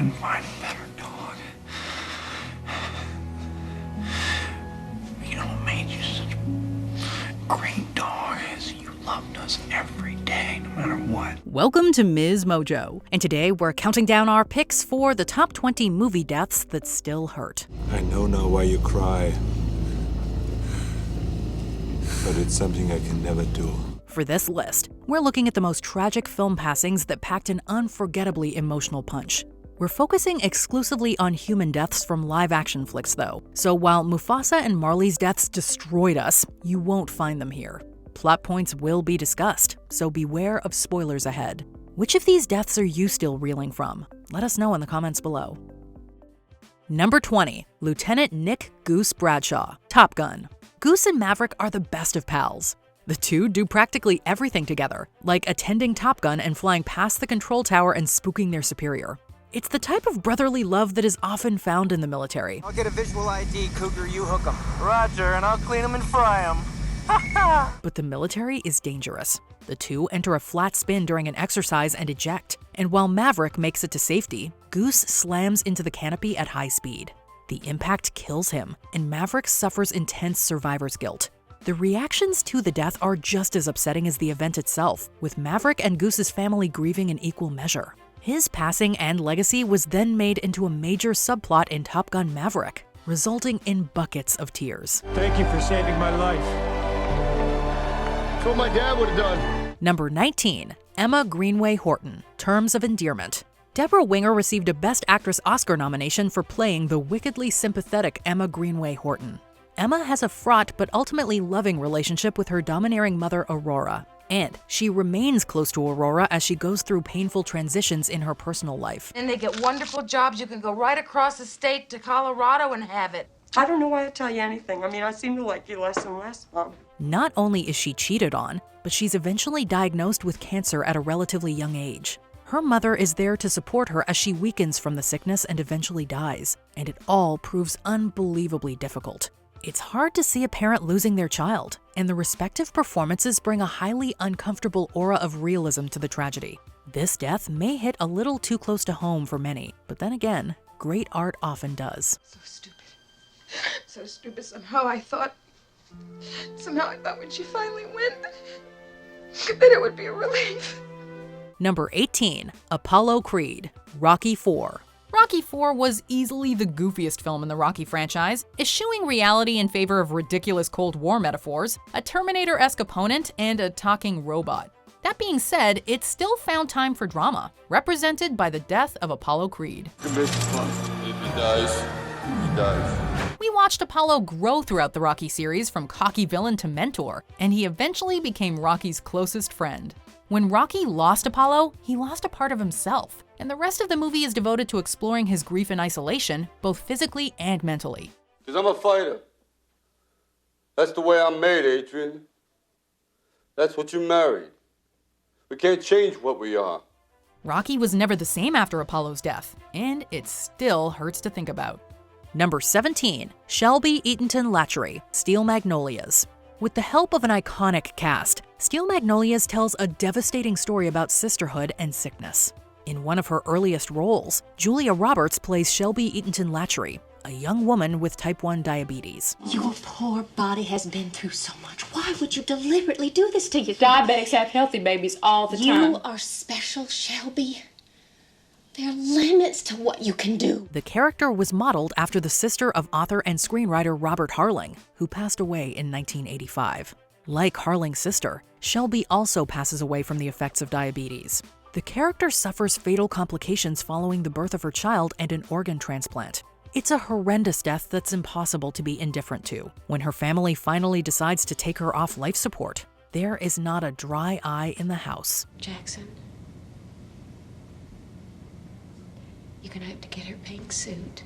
couldn't find a better dog. You know what made you such a great dog is you loved us every day, no matter what. Welcome to Ms. Mojo, and today we're counting down our picks for the top 20 movie deaths that still hurt. I know now why you cry, but it's something I can never do. For this list, we're looking at the most tragic film passings that packed an unforgettably emotional punch. We're focusing exclusively on human deaths from live-action flicks, though, so while Mufasa and Marley's deaths destroyed us, you won't find them here. Plot points will be discussed, so beware of spoilers ahead. Which of these deaths are you still reeling from? Let us know in the comments below. Number 20. Lieutenant Nick Goose Bradshaw, Top Gun. Goose and Maverick are the best of pals. The two do practically everything together, like attending Top Gun and flying past the control tower and spooking their superior. It's the type of brotherly love that is often found in the military. I'll get a visual ID, Cougar, you hook 'em. Roger, and I'll clean 'em and fry 'em. But the military is dangerous. The two enter a flat spin during an exercise and eject, and while Maverick makes it to safety, Goose slams into the canopy at high speed. The impact kills him, and Maverick suffers intense survivor's guilt. The reactions to the death are just as upsetting as the event itself, with Maverick and Goose's family grieving in equal measure. His passing and legacy was then made into a major subplot in Top Gun Maverick, resulting in buckets of tears. Thank you for saving my life. That's what my dad would have done. Number 19. Emma Greenway Horton, Terms of Endearment. Deborah Winger received a Best Actress Oscar nomination for playing the wickedly sympathetic Emma Greenway Horton. Emma has a fraught but ultimately loving relationship with her domineering mother, Aurora. And she remains close to Aurora as she goes through painful transitions in her personal life. And they get wonderful jobs. You can go right across the state to Colorado and have it. I don't know why I tell you anything. I mean, I seem to like you less and less, Mom. Not only is she cheated on, but she's eventually diagnosed with cancer at a relatively young age. Her mother is there to support her as she weakens from the sickness and eventually dies, and it all proves unbelievably difficult. It's hard to see a parent losing their child, and the respective performances bring a highly uncomfortable aura of realism to the tragedy. This death may hit a little too close to home for many, but then again, great art often does. So stupid. So stupid. Somehow I thought when she finally went, that it would be a relief. Number 18. Apollo Creed, Rocky IV. Rocky IV was easily the goofiest film in the Rocky franchise, eschewing reality in favor of ridiculous Cold War metaphors, a Terminator-esque opponent, and a talking robot. That being said, it still found time for drama, represented by the death of Apollo Creed. If he dies, he dies. We watched Apollo grow throughout the Rocky series from cocky villain to mentor, and he eventually became Rocky's closest friend. When Rocky lost Apollo, he lost a part of himself, and the rest of the movie is devoted to exploring his grief and isolation, both physically and mentally. Because I'm a fighter. That's the way I'm made, Adrian. That's what you married. We can't change what we are. Rocky was never the same after Apollo's death, and it still hurts to think about. Number 17. Shelby Eatonton Latchery, Steel Magnolias. With the help of an iconic cast, Steel Magnolias tells a devastating story about sisterhood and sickness. In one of her earliest roles, Julia Roberts plays Shelby Eatonton Latchery, a young woman with type 1 diabetes. Your poor body has been through so much. Why would you deliberately do this to yourself? Diabetics have healthy babies all the time. You are special, Shelby. There are limits to what you can do. The character was modeled after the sister of author and screenwriter Robert Harling, who passed away in 1985. Like Harling's sister, Shelby also passes away from the effects of diabetes. The character suffers fatal complications following the birth of her child and an organ transplant. It's a horrendous death that's impossible to be indifferent to. When her family finally decides to take her off life support, there is not a dry eye in the house. Jackson, you're gonna have to get her pink suit.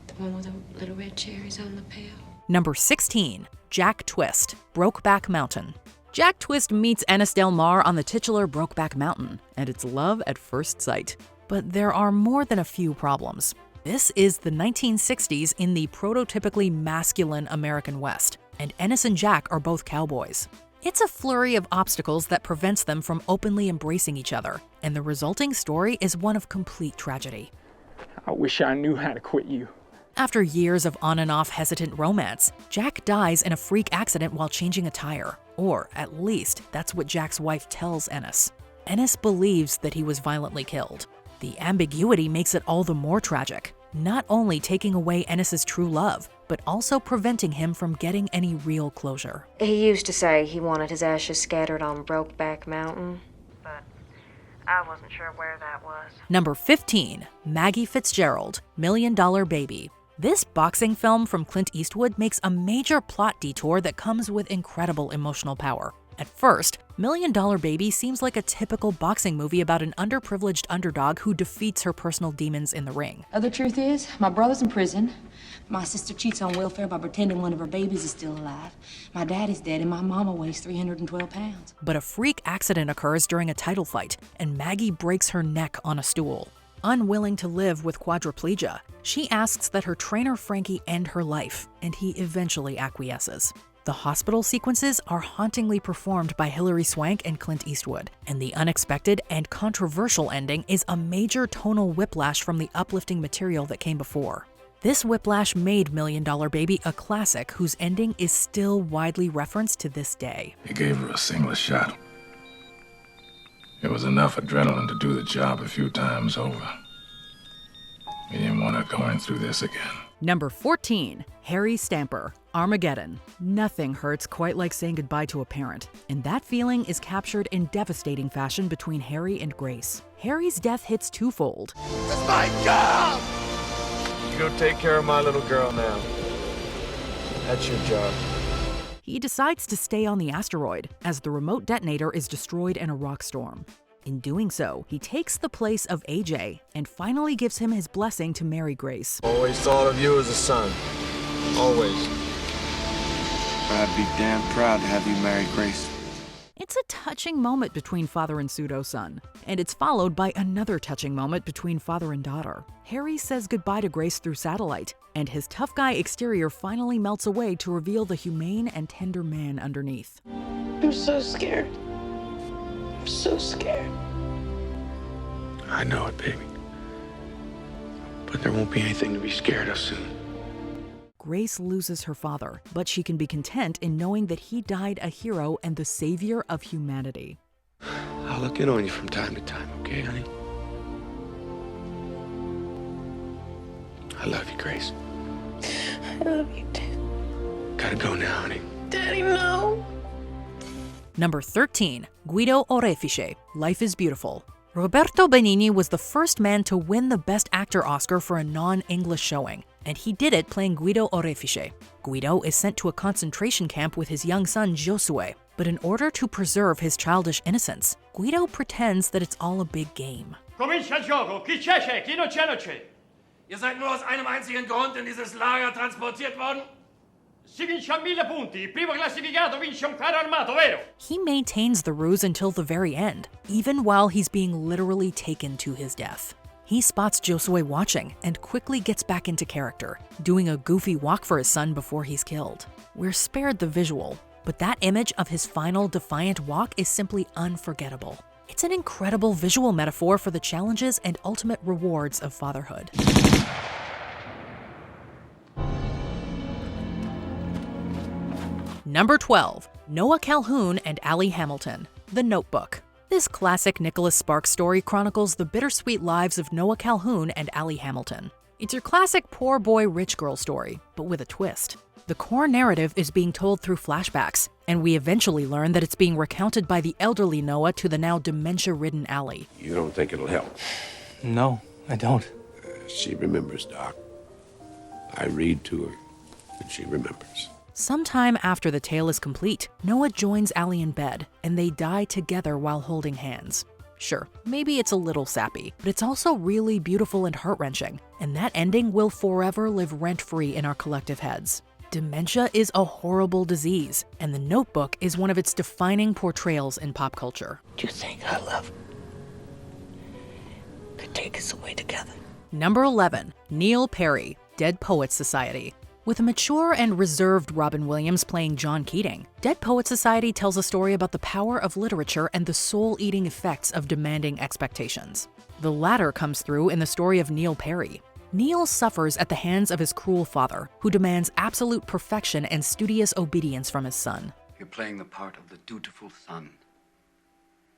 The one with the little red cherries on the pail. Number 16. Jack Twist, Brokeback Mountain. Jack Twist meets Ennis Del Mar on the titular Brokeback Mountain, and it's love at first sight. But there are more than a few problems. This is the 1960s in the prototypically masculine American West, and Ennis and Jack are both cowboys. It's a flurry of obstacles that prevents them from openly embracing each other, and the resulting story is one of complete tragedy. I wish I knew how to quit you. After years of on and off hesitant romance, Jack dies in a freak accident while changing a tire. Or, at least, that's what Jack's wife tells Ennis. Ennis believes that he was violently killed. The ambiguity makes it all the more tragic, not only taking away Ennis's true love, but also preventing him from getting any real closure. He used to say he wanted his ashes scattered on Brokeback Mountain, but I wasn't sure where that was. Number 15, Maggie Fitzgerald, $1 Million Baby. This boxing film from Clint Eastwood makes a major plot detour that comes with incredible emotional power. At first, $1 Million Baby seems like a typical boxing movie about an underprivileged underdog who defeats her personal demons in the ring. The truth is, my brother's in prison. My sister cheats on welfare by pretending one of her babies is still alive. My dad is dead and my mama weighs 312 pounds. But a freak accident occurs during a title fight, and Maggie breaks her neck on a stool. Unwilling to live with quadriplegia, she asks that her trainer Frankie end her life, and he eventually acquiesces. The hospital sequences are hauntingly performed by Hilary Swank and Clint Eastwood, and the unexpected and controversial ending is a major tonal whiplash from the uplifting material that came before. This whiplash made $1 Million Baby a classic whose ending is still widely referenced to this day. He gave her a single shot. It was enough adrenaline to do the job a few times over. He didn't want her going through this again. Number 14, Harry Stamper, Armageddon. Nothing hurts quite like saying goodbye to a parent, and that feeling is captured in devastating fashion between Harry and Grace. Harry's death hits twofold. That's my job! You go take care of my little girl now. That's your job. He decides to stay on the asteroid, as the remote detonator is destroyed in a rock storm. In doing so, he takes the place of AJ and finally gives him his blessing to marry Grace. Always thought of you as a son. Always. I'd be damn proud to have you marry Grace. It's a touching moment between father and pseudo-son, and it's followed by another touching moment between father and daughter. Harry says goodbye to Grace through satellite, and his tough guy exterior finally melts away to reveal the humane and tender man underneath. I'm so scared. I'm so scared. I know it, baby. But there won't be anything to be scared of soon. Grace loses her father, but she can be content in knowing that he died a hero and the savior of humanity. I'll look in on you from time to time, okay, honey? I love you, Grace. I love you too. Gotta go now, honey. Daddy, no. Number 13, Guido Orefice, Life is Beautiful. Roberto Benigni was the first man to win the Best Actor Oscar for a non-English showing, and he did it playing Guido Orefice. Guido is sent to a concentration camp with his young son Josue, but in order to preserve his childish innocence, Guido pretends that it's all a big game. Comincia il gioco. Chi c'è? Chi non c'è, non c'è. Ihr seid nur aus einem einzigen Grund in dieses Lager transportiert worden? Si vince a 1000 punti. Il primo classificato vince un carro armato, vero? He maintains the ruse until the very end, even while he's being literally taken to his death. He spots Josue watching and quickly gets back into character, doing a goofy walk for his son before he's killed. We're spared the visual, but that image of his final defiant walk is simply unforgettable. It's an incredible visual metaphor for the challenges and ultimate rewards of fatherhood. Number 12, Noah Calhoun and Allie Hamilton, The Notebook. This classic Nicholas Sparks story chronicles the bittersweet lives of Noah Calhoun and Allie Hamilton. It's your classic poor boy rich girl story, but with a twist. The core narrative is being told through flashbacks, and we eventually learn that it's being recounted by the elderly Noah to the now dementia-ridden Allie. You don't think it'll help? No, I don't. She remembers, Doc. I read to her, and she remembers. Sometime after the tale is complete, Noah joins Allie in bed, and they die together while holding hands. Sure, maybe it's a little sappy, but it's also really beautiful and heart-wrenching, and that ending will forever live rent-free in our collective heads. Dementia is a horrible disease, and The Notebook is one of its defining portrayals in pop culture. Do you think our love could take us away together? Number 11, Neil Perry, Dead Poets Society. With a mature and reserved Robin Williams playing John Keating, Dead Poets Society tells a story about the power of literature and the soul-eating effects of demanding expectations. The latter comes through in the story of Neil Perry. Neil suffers at the hands of his cruel father, who demands absolute perfection and studious obedience from his son. You're playing the part of the dutiful son.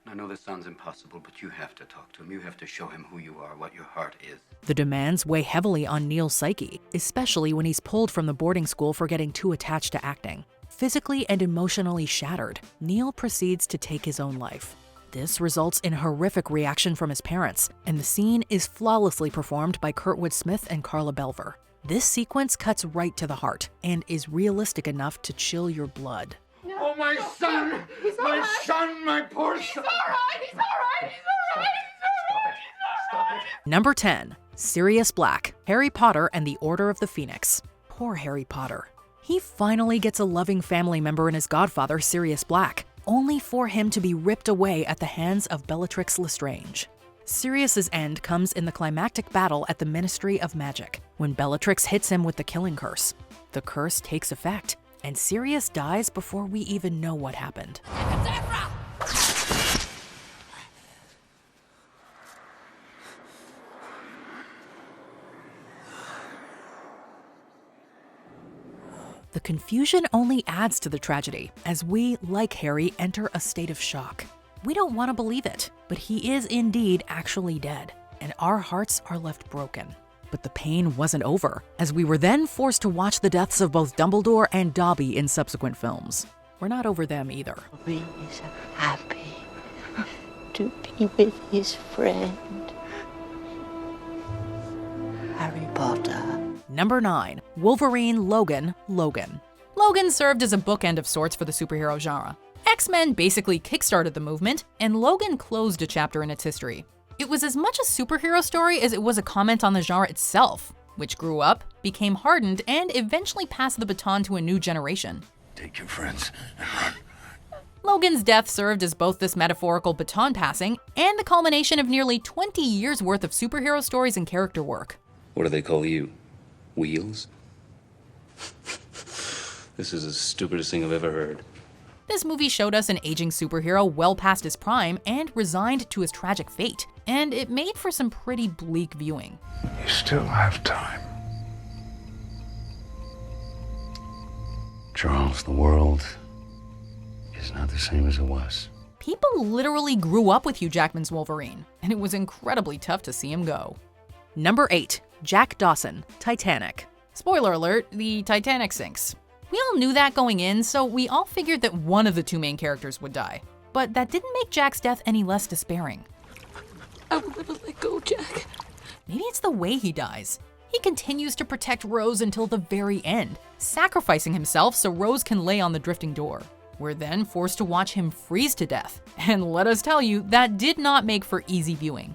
I know this sounds impossible, but you have to talk to him. You have to show him who you are, what your heart is. The demands weigh heavily on Neil's psyche, especially when he's pulled from the boarding school for getting too attached to acting. Physically and emotionally shattered, Neil proceeds to take his own life. This results in a horrific reaction from his parents, and the scene is flawlessly performed by Kurtwood Smith and Carla Belver. This sequence cuts right to the heart and is realistic enough to chill your blood. Oh, my son! My son, my poor son! He's all right. Number 10. Sirius Black, Harry Potter and the Order of the Phoenix. Poor Harry Potter. He finally gets a loving family member in his godfather, Sirius Black, only for him to be ripped away at the hands of Bellatrix Lestrange. Sirius's end comes in the climactic battle at the Ministry of Magic, when Bellatrix hits him with the killing curse. The curse takes effect, and Sirius dies before we even know what happened. The confusion only adds to the tragedy, as we, like Harry, enter a state of shock. We don't want to believe it, but he is indeed actually dead, and our hearts are left broken. But the pain wasn't over, as we were then forced to watch the deaths of both Dumbledore and Dobby in subsequent films. We're not over them either. He is happy to be with his friend, Harry Potter. Number 9. Wolverine, Logan, Logan. Logan served as a bookend of sorts for the superhero genre. X-Men basically kickstarted the movement, and Logan closed a chapter in its history. It was as much a superhero story as it was a comment on the genre itself, which grew up, became hardened, and eventually passed the baton to a new generation. Take your friends and run. Logan's death served as both this metaphorical baton passing and the culmination of nearly 20 years worth of superhero stories and character work. What do they call you? Wheels? This is the stupidest thing I've ever heard. This movie showed us an aging superhero well past his prime and resigned to his tragic fate, and it made for some pretty bleak viewing. You still have time. Charles, the world is not the same as it was. People literally grew up with Hugh Jackman's Wolverine, and it was incredibly tough to see him go. Number 8. Jack Dawson, Titanic. Spoiler alert, the Titanic sinks. We all knew that going in, so we all figured that one of the two main characters would die. But that didn't make Jack's death any less despairing. I will never let go, Jack. Maybe it's the way he dies. He continues to protect Rose until the very end, sacrificing himself so Rose can lay on the drifting door. We're then forced to watch him freeze to death. And let us tell you, that did not make for easy viewing.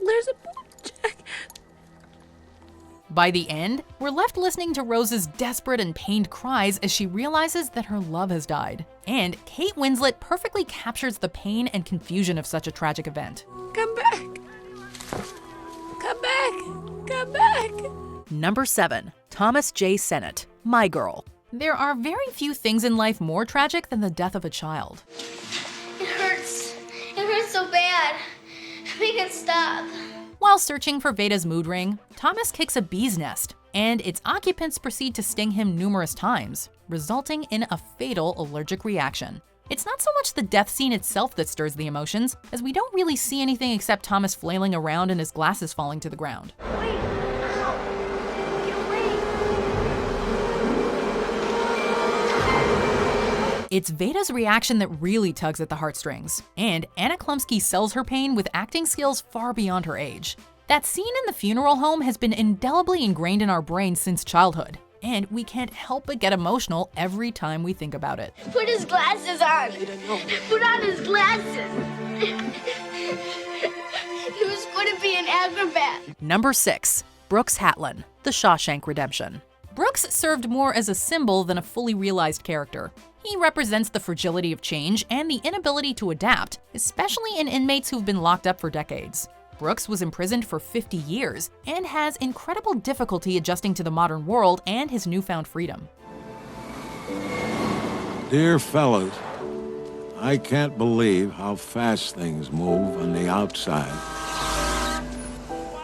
There's a boat, Jack. By the end, we're left listening to Rose's desperate and pained cries as she realizes that her love has died. And Kate Winslet perfectly captures the pain and confusion of such a tragic event. Come back. Come back. Come back. Number 7. Thomas J. Sennett, My Girl. There are very few things in life more tragic than the death of a child. It hurts. It hurts so bad. Make it stop. While searching for Veda's mood ring, Thomas kicks a bee's nest, and its occupants proceed to sting him numerous times, resulting in a fatal allergic reaction. It's not so much the death scene itself that stirs the emotions, as we don't really see anything except Thomas flailing around and his glasses falling to the ground. Wait. Ow. Get away. It's Veda's reaction that really tugs at the heartstrings, and Anna Klumsky sells her pain with acting skills far beyond her age. That scene in the funeral home has been indelibly ingrained in our brains since childhood, and we can't help but get emotional every time we think about it. Put his glasses on. Put on his glasses. He was going to be an acrobat. Number 6. Brooks Hatlin, The Shawshank Redemption. Brooks served more as a symbol than a fully realized character. He represents the fragility of change and the inability to adapt, especially in inmates who've been locked up for decades. Brooks was imprisoned for 50 years and has incredible difficulty adjusting to the modern world and his newfound freedom. Dear fellas, I can't believe how fast things move on the outside.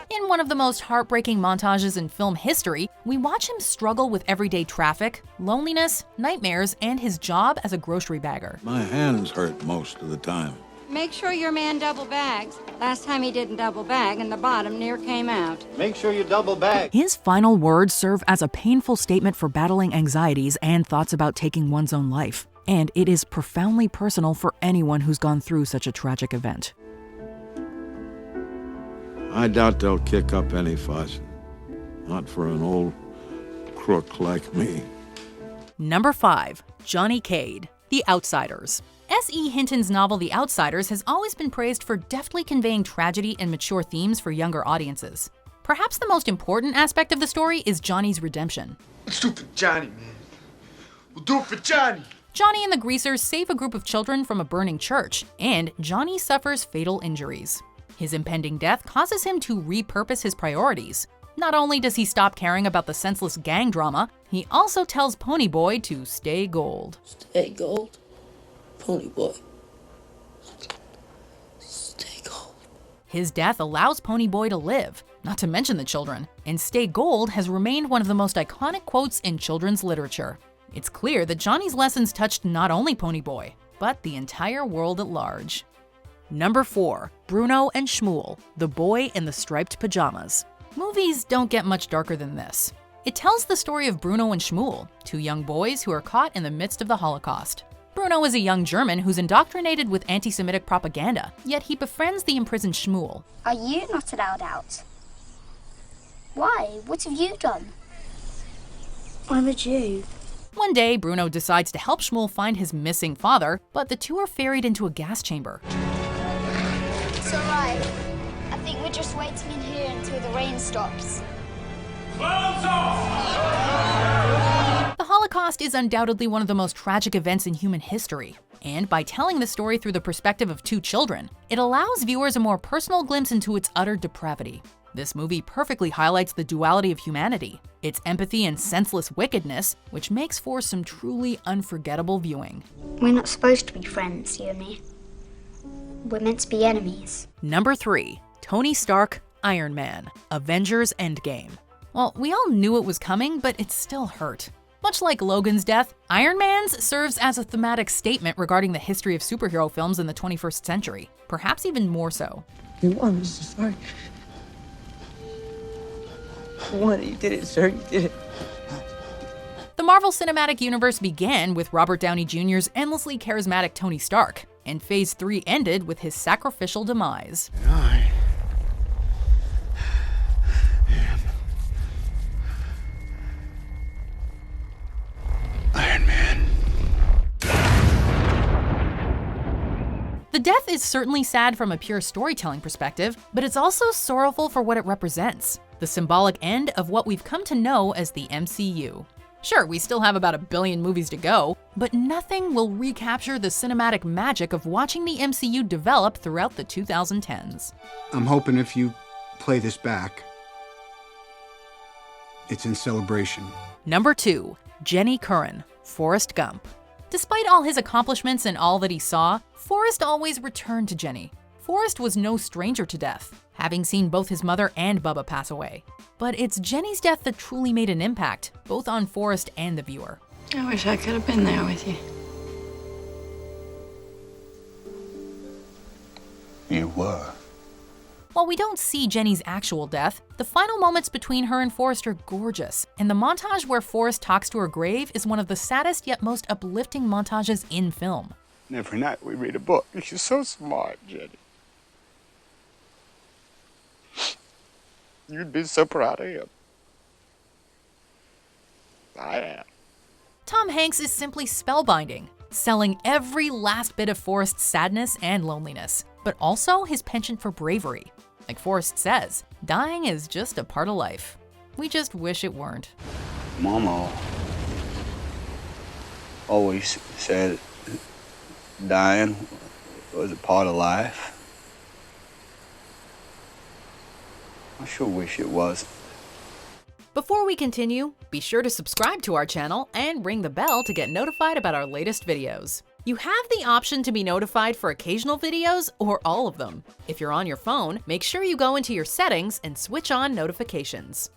In one of the most heartbreaking montages in film history, we watch him struggle with everyday traffic, loneliness, nightmares, and his job as a grocery bagger. My hands hurt most of the time. Make sure your man double bags. Last time he didn't double bag and the bottom near came out. Make sure you double bag. His final words serve as a painful statement for battling anxieties and thoughts about taking one's own life. And it is profoundly personal for anyone who's gone through such a tragic event. I doubt they'll kick up any fuss. Not for an old crook like me. Number 5. Johnny Cade, The Outsiders. S.E. Hinton's novel The Outsiders has always been praised for deftly conveying tragedy and mature themes for younger audiences. Perhaps the most important aspect of the story is Johnny's redemption. Let's do it for Johnny, man. We'll do it for Johnny. Johnny and the Greasers save a group of children from a burning church, and Johnny suffers fatal injuries. His impending death causes him to repurpose his priorities. Not only does he stop caring about the senseless gang drama, he also tells Ponyboy to stay gold. Stay gold? Ponyboy. Stay gold. His death allows Ponyboy to live, not to mention the children, and stay gold has remained one of the most iconic quotes in children's literature. It's clear that Johnny's lessons touched not only Ponyboy, but the entire world at large. Number 4. Bruno and Shmuel, The Boy in the Striped Pajamas. Movies don't get much darker than this. It tells the story of Bruno and Shmuel, two young boys who are caught in the midst of the Holocaust. Bruno is a young German who's indoctrinated with anti-Semitic propaganda, yet he befriends the imprisoned Shmuel. Are you not allowed out? Why? What have you done? I'm a Jew. One day, Bruno decides to help Shmuel find his missing father, but the two are ferried into a gas chamber. It's alright. I think we're just waiting in here until the rain stops. Close off! The Holocaust is undoubtedly one of the most tragic events in human history, and by telling the story through the perspective of two children, it allows viewers a more personal glimpse into its utter depravity. This movie perfectly highlights the duality of humanity, its empathy and senseless wickedness, which makes for some truly unforgettable viewing. We're not supposed to be friends, you and me. We're meant to be enemies. Number 3. Tony Stark, Iron Man, Avengers Endgame. Well, we all knew it was coming, but it still hurt. Much like Logan's death, Iron Man's serves as a thematic statement regarding the history of superhero films in the 21st century, perhaps even more so. You won, Mr. Stark. You won, you did it, sir, you did it. The Marvel Cinematic Universe began with Robert Downey Jr.'s endlessly charismatic Tony Stark, and Phase 3 ended with his sacrificial demise. Iron Man. The death is certainly sad from a pure storytelling perspective, but it's also sorrowful for what it represents, the symbolic end of what we've come to know as the MCU. Sure, we still have about 1 billion movies to go, but nothing will recapture the cinematic magic of watching the MCU develop throughout the 2010s. I'm hoping if you play this back, it's in celebration. Number 2. Jenny Curran, Forrest Gump. Despite all his accomplishments and all that he saw, Forrest always returned to Jenny. Forrest was no stranger to death, having seen both his mother and Bubba pass away. But it's Jenny's death that truly made an impact, both on Forrest and the viewer. I wish I could have been there with you. You were. While we don't see Jenny's actual death, the final moments between her and Forrest are gorgeous, and the montage where Forrest talks to her grave is one of the saddest yet most uplifting montages in film. And every night we read a book. You're so smart, Jenny. You'd be so proud of him. I am. Tom Hanks is simply spellbinding, selling every last bit of Forrest's sadness and loneliness, but also his penchant for bravery. Like Forrest says, dying is just a part of life. We just wish it weren't. Mama always said dying was a part of life. I sure wish it was. Before we continue, be sure to subscribe to our channel and ring the bell to get notified about our latest videos. You have the option to be notified for occasional videos or all of them. If you're on your phone, make sure you go into your settings and switch on notifications.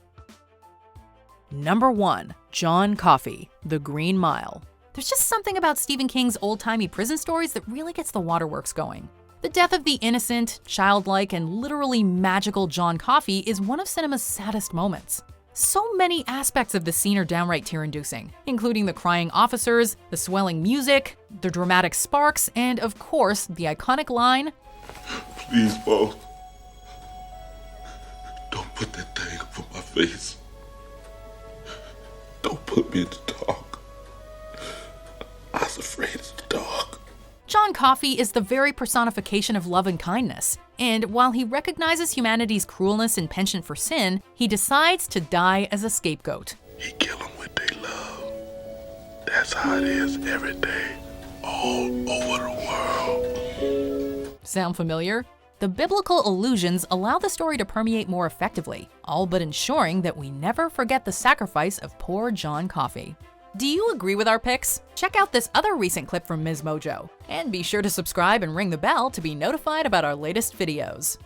Number 1. John Coffey, The Green Mile. There's just something about Stephen King's old-timey prison stories that really gets the waterworks going. The death of the innocent, childlike, and literally magical John Coffey is one of cinema's saddest moments. So many aspects of the scene are downright tear-inducing, including the crying officers, the swelling music, the dramatic sparks, and of course, the iconic line, "Please, boss, don't put that thing over my face. Don't put me in the dark. I was afraid of the dark." John Coffey is the very personification of love and kindness, and while he recognizes humanity's cruelness and penchant for sin, he decides to die as a scapegoat. He kill them with their love. That's how it is every day, all over the world. Sound familiar? The biblical allusions allow the story to permeate more effectively, all but ensuring that we never forget the sacrifice of poor John Coffey. Do you agree with our picks? Check out this other recent clip from Ms. Mojo, and be sure to subscribe and ring the bell to be notified about our latest videos.